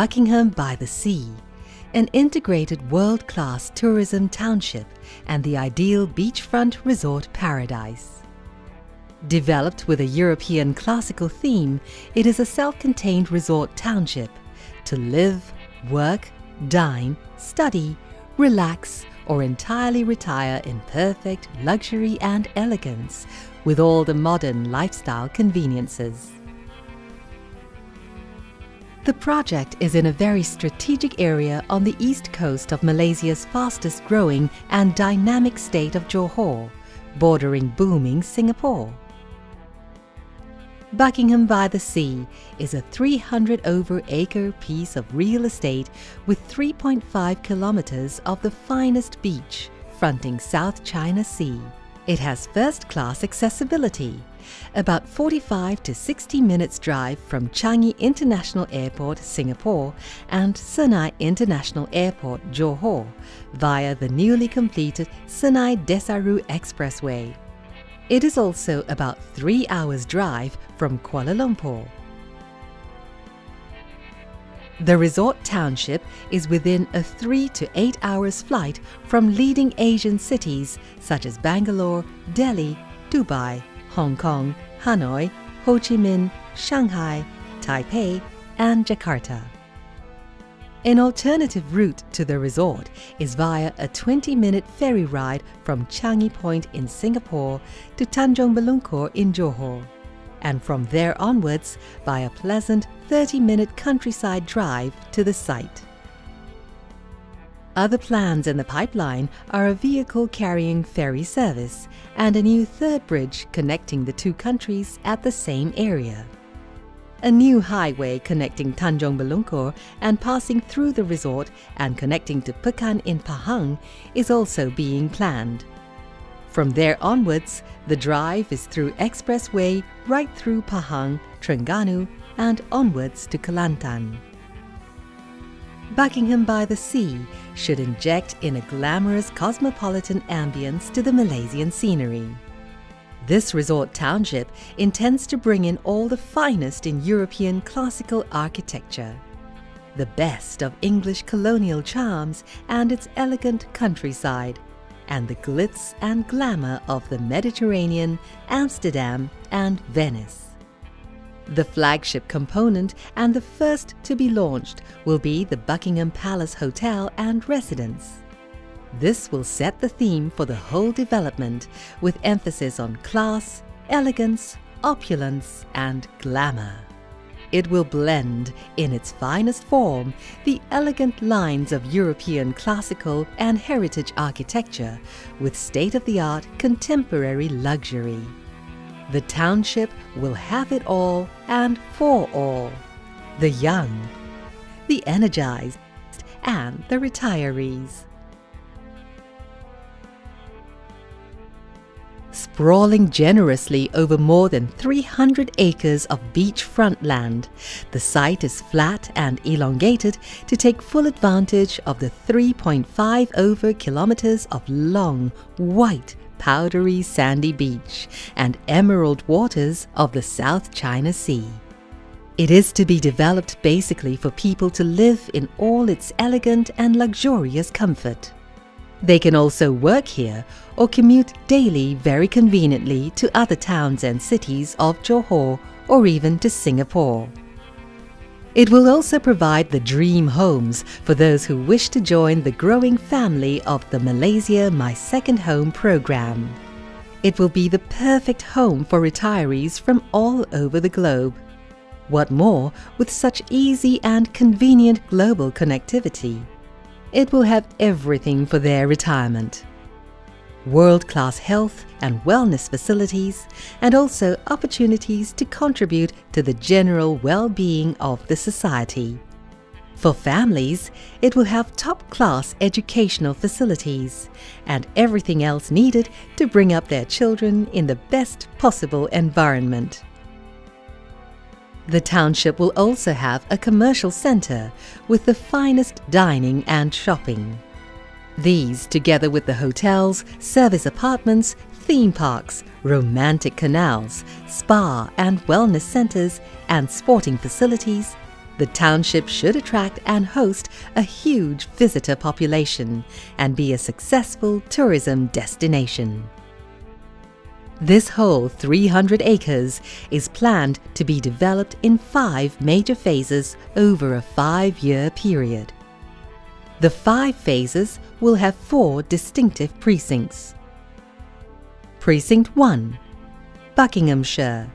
Buckingham by the Sea, an integrated world-class tourism township and the ideal beachfront resort paradise. Developed with a European classical theme, it is a self-contained resort township to live, work, dine, study, relax, or entirely retire in perfect luxury and elegance with all the modern lifestyle conveniences. The project is in a very strategic area on the east coast of Malaysia's fastest growing and dynamic state of Johor, bordering booming Singapore. Buckingham by the Sea is a 300-over-acre piece of real estate with 3.5 kilometers of the finest beach fronting South China Sea. It has first-class accessibility, about 45 to 60 minutes drive from Changi International Airport, Singapore and Senai International Airport, Johor, via the newly completed Senai Desaru Expressway. It is also about 3 hours' drive from Kuala Lumpur. The resort township is within a 3 to 8 hours flight from leading Asian cities such as Bangalore, Delhi, Dubai, Hong Kong, Hanoi, Ho Chi Minh, Shanghai, Taipei, and Jakarta. An alternative route to the resort is via a 20-minute ferry ride from Changi Point in Singapore to Tanjung Belungkur in Johor, and from there onwards by a pleasant 30-minute countryside drive to the site. Other plans in the pipeline are a vehicle-carrying ferry service and a new third bridge connecting the two countries at the same area. A new highway connecting Tanjung Belungkur and passing through the resort and connecting to Pekan in Pahang is also being planned. From there onwards, the drive is through expressway right through Pahang, Terengganu and onwards to Kelantan. Buckingham by the Sea should inject in a glamorous cosmopolitan ambience to the Malaysian scenery. This resort township intends to bring in all the finest in European classical architecture, the best of English colonial charms and its elegant countryside, and the glitz and glamour of the Mediterranean, Amsterdam and Venice. The flagship component and the first to be launched will be the Buckingham Palace Hotel and Residence. This will set the theme for the whole development with emphasis on class, elegance, opulence and glamour. It will blend, in its finest form, the elegant lines of European classical and heritage architecture with state-of-the-art contemporary luxury. The township will have it all and for all: the young, the energized, and the retirees. Sprawling generously over more than 300 acres of beachfront land, the site is flat and elongated to take full advantage of the 3.5 over kilometers of long, white, powdery sandy beach and emerald waters of the South China Sea. It is to be developed basically for people to live in all its elegant and luxurious comfort. They can also work here or commute daily very conveniently to other towns and cities of Johor or even to Singapore. It will also provide the dream homes for those who wish to join the growing family of the Malaysia My Second Home program. It will be the perfect home for retirees from all over the globe. What more with such easy and convenient global connectivity? It will have everything for their retirement. World-class health and wellness facilities, and also opportunities to contribute to the general well-being of the society. For families, it will have top-class educational facilities and everything else needed to bring up their children in the best possible environment. The township will also have a commercial center with the finest dining and shopping. These, together with the hotels, service apartments, theme parks, romantic canals, spa and wellness centers, and sporting facilities, The township should attract and host a huge visitor population and be a successful tourism destination. This whole 300 acres is planned to be developed in 5 major phases over a 5-year period. The 5 phases will have 4 distinctive precincts. Precinct 1, Buckinghamshire.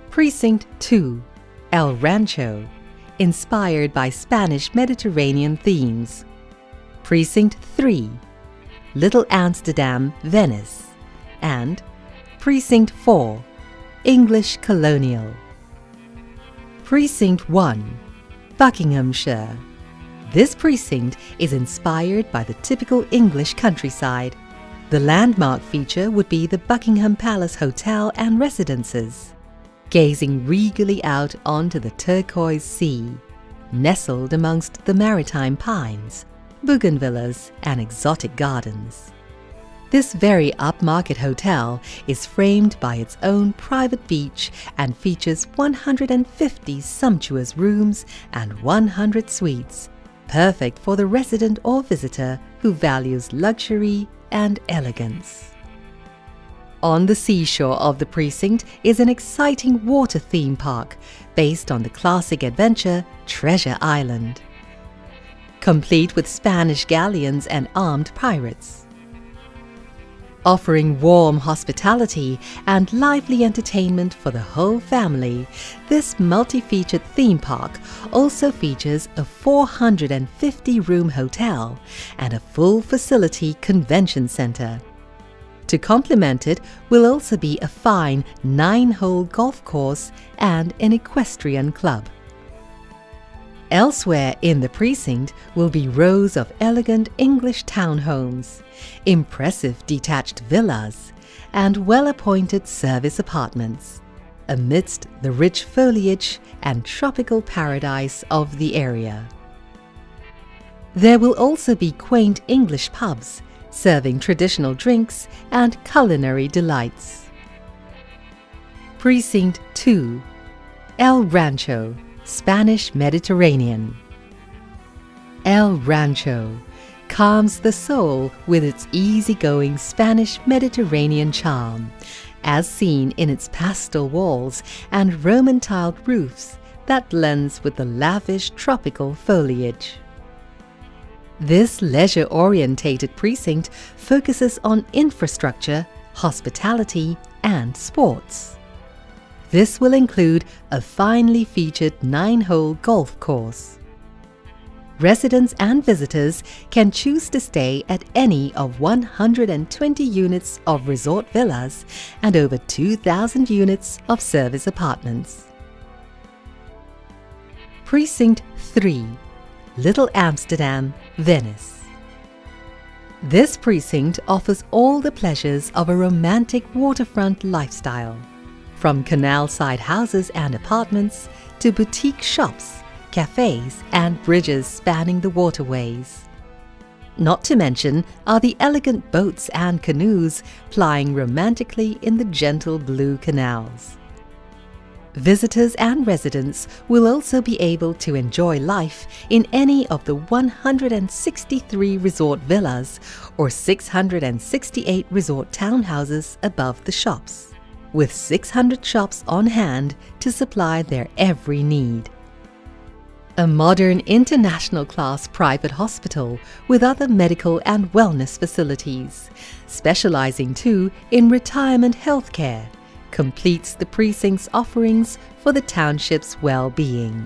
Precinct 2, El Rancho, inspired by Spanish Mediterranean themes. Precinct 3, Little Amsterdam, Venice. And Precinct 4, English Colonial. Precinct 1, Buckinghamshire. This precinct is inspired by the typical English countryside. The landmark feature would be the Buckingham Palace Hotel and Residences, gazing regally out onto the turquoise sea, nestled amongst the maritime pines, bougainvilleas and exotic gardens. This very upmarket hotel is framed by its own private beach and features 150 sumptuous rooms and 100 suites, perfect for the resident or visitor who values luxury and elegance. On the seashore of the precinct is an exciting water theme park based on the classic adventure Treasure Island, complete with Spanish galleons and armed pirates. Offering warm hospitality and lively entertainment for the whole family, this multi-featured theme park also features a 450-room hotel and a full-facility convention center. To complement it will also be a fine 9-hole golf course and an equestrian club. Elsewhere in the precinct will be rows of elegant English townhomes, impressive detached villas, and well-appointed service apartments, amidst the rich foliage and tropical paradise of the area. There will also be quaint English pubs, serving traditional drinks and culinary delights. Precinct 2, El Rancho, Spanish Mediterranean. El Rancho calms the soul with its easygoing Spanish Mediterranean charm, as seen in its pastel walls and Roman-tiled roofs that blends with the lavish tropical foliage. This leisure-orientated precinct focuses on infrastructure, hospitality, and sports. This will include a finely featured 9-hole golf course. Residents and visitors can choose to stay at any of 120 units of resort villas and over 2,000 units of service apartments. Precinct 3, Little Amsterdam, Venice. This precinct offers all the pleasures of a romantic waterfront lifestyle, from canal-side houses and apartments to boutique shops, cafes and bridges spanning the waterways. Not to mention are the elegant boats and canoes plying romantically in the gentle blue canals. Visitors and residents will also be able to enjoy life in any of the 163 resort villas or 668 resort townhouses above the shops, with 600 shops on hand to supply their every need. A modern international-class private hospital with other medical and wellness facilities, specializing too in retirement health care, completes the precinct's offerings for the township's well-being.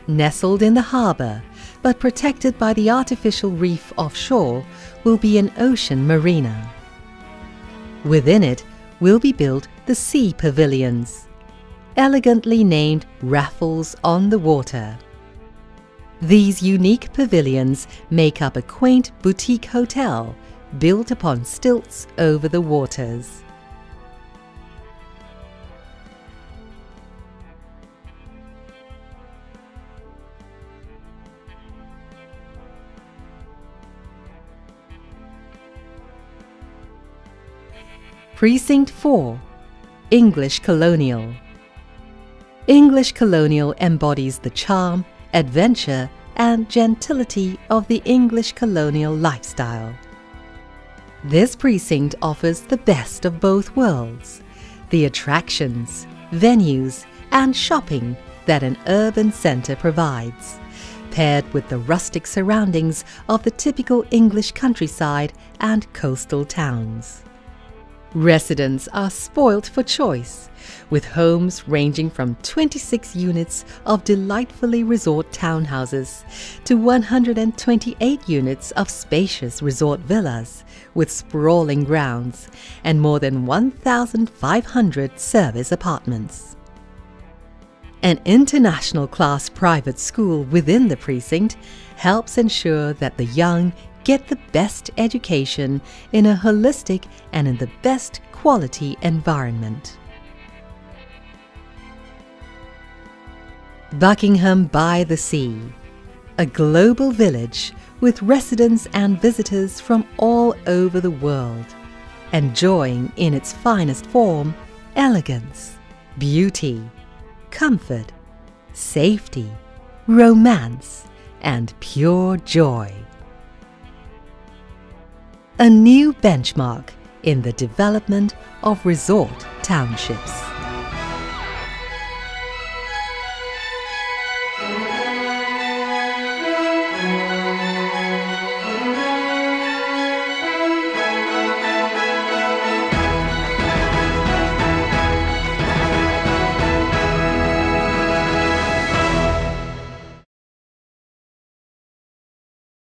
Nestled in the harbour, but protected by the artificial reef offshore, will be an ocean marina. Within it will be built the Sea Pavilions, elegantly named Raffles on the Water. These unique pavilions make up a quaint boutique hotel built upon stilts over the waters. Precinct 4, English Colonial. English Colonial embodies the charm, adventure, and gentility of the English colonial lifestyle. This precinct offers the best of both worlds, the attractions, venues, and shopping that an urban centre provides, paired with the rustic surroundings of the typical English countryside and coastal towns. Residents are spoilt for choice, with homes ranging from 26 units of delightfully resort townhouses to 128 units of spacious resort villas with sprawling grounds and more than 1,500 service apartments. An international class private school within the precinct helps ensure that the young get the best education in a holistic and in the best quality environment. Buckingham by the Sea, a global village with residents and visitors from all over the world, enjoying in its finest form elegance, beauty, comfort, safety, romance, and pure joy. A new benchmark in the development of resort townships.